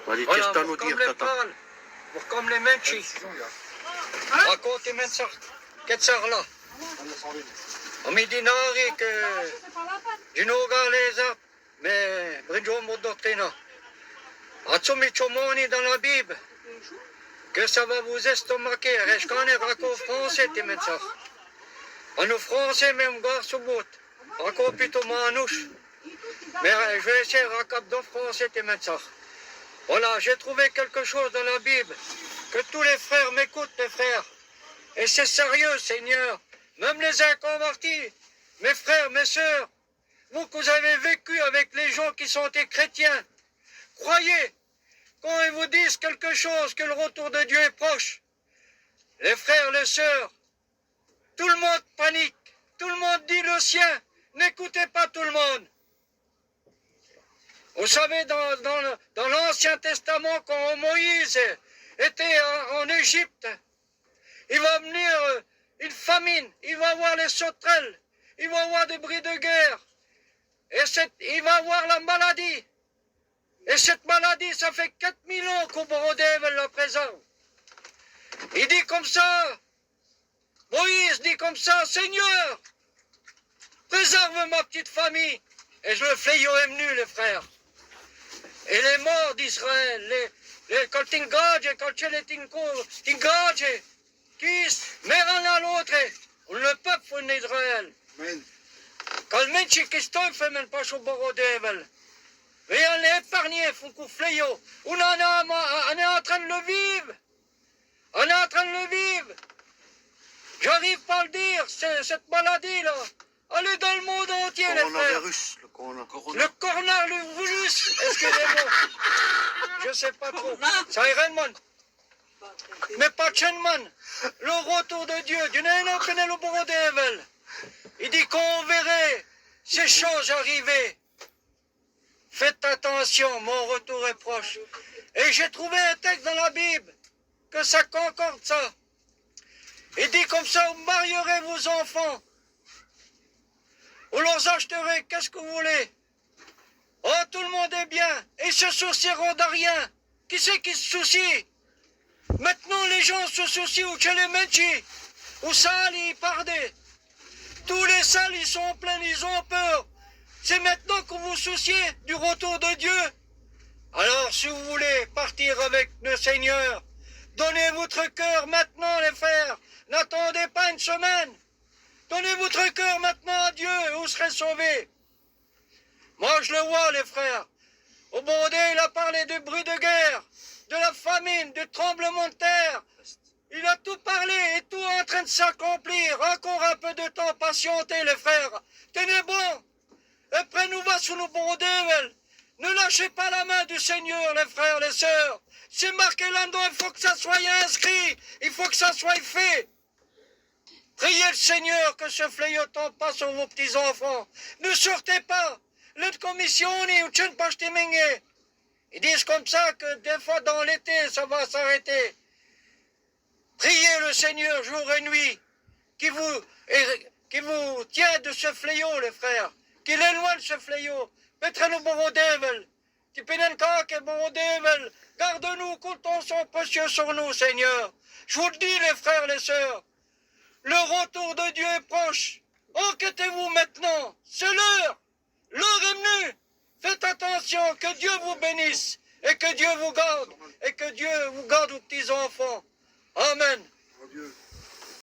Voilà, comme les pâles, comme les menchis. Raconte men ça, qu'est-ce ça là? On me dit nari que je n'aurai les arbres, mais bridgeons mon doctrina. Atsumi chomoni dans la Bible, que ça va vous estomaquer. Je connais raconte français, tu mets ça. En nous français, même garçon bout. Raconte plutôt manouche. Mais je vais essayer de raconter dans français, tu mets ça. Voilà, j'ai trouvé quelque chose dans la Bible. Que tous les frères m'écoutent, les frères. Et c'est sérieux, Seigneur. Même les inconvertis, mes frères, mes sœurs, vous que vous avez vécu avec les gens qui sont des chrétiens, croyez, quand ils vous disent quelque chose, que le retour de Dieu est proche, les frères, les sœurs, tout le monde panique, tout le monde dit le sien, n'écoutez pas tout le monde. Vous savez, dans l'Ancien Testament, quand Moïse était en Égypte, il va venir une famine, il va avoir les sauterelles, il va avoir des bris de guerre, et il va avoir la maladie. Et cette maladie, ça fait 4000 ans qu'au Borodève la présente. Il dit comme ça, Moïse dit comme ça, Seigneur, préserve ma petite famille. Et le fléau est venu, les frères. Et les morts d'Israël, quand t'ingages, quand tu les t'ingages, mais l'un à l'autre, le peuple d'Israël. Quand le mec qui se fait même pas au Borodève, et on est épargné, font coup fléau. On est en train de le vivre. On est en train de le vivre. J'arrive pas à le dire, cette maladie-là. Elle est dans le monde entier, les frères. Le coronavirus, excusez-moi. Je sais pas trop. Ça irait, man. Mais pas de man. Le retour de Dieu, Dieu n'est pas le Borodève. Il dit qu'on verrait ces choses arriver. Faites attention, mon retour est proche. Et j'ai trouvé un texte dans la Bible, que ça concorde ça. Il dit comme ça, vous marierez vos enfants. Vous leur acheterez, qu'est-ce que vous voulez? Oh, tout le monde est bien. Ils se soucieront de rien. Qui c'est qui se soucie? Maintenant, les gens se soucient où chez les menchis. Où ça, ils pardent. Tous les salles, ils sont pleins, ils ont peur. C'est maintenant que vous vous souciez du retour de Dieu. Alors, si vous voulez partir avec le Seigneur, donnez votre cœur maintenant, les frères. N'attendez pas une semaine. Donnez votre cœur maintenant à Dieu et vous serez sauvés. Moi, je le vois, les frères. Au Borodé, il a parlé du bruit de guerre, de la famine, du tremblement de terre. Il a tout parlé et tout est en train de s'accomplir. Encore un peu de temps, patientez, les frères. Tenez bon. Et prenez-nous va sous nos Borodé. Ne lâchez pas la main du Seigneur, les frères, les sœurs. C'est marqué là-dedans, il faut que ça soit inscrit. Il faut que ça soit fait. Priez le Seigneur que ce fléau tombe pas sur vos petits-enfants. Ne sortez pas. L'aide commissionné ou tchène pas mingue. Ils disent comme ça que des fois dans l'été, ça va s'arrêter. Priez le Seigneur jour et nuit, qui vous tient de ce fléau, les frères, qu'il éloigne ce fléau. Petrez-nous Borodèvel, Tipenenka Borodèvel, garde-nous, comptons son précieux sur nous, Seigneur. Je vous le dis, les frères, les sœurs, le retour de Dieu est proche. Enquêtez-vous maintenant, c'est l'heure. L'heure est venue. Faites attention, que Dieu vous bénisse et que Dieu vous garde et que Dieu vous garde aux petits-enfants. Amen. Adieu.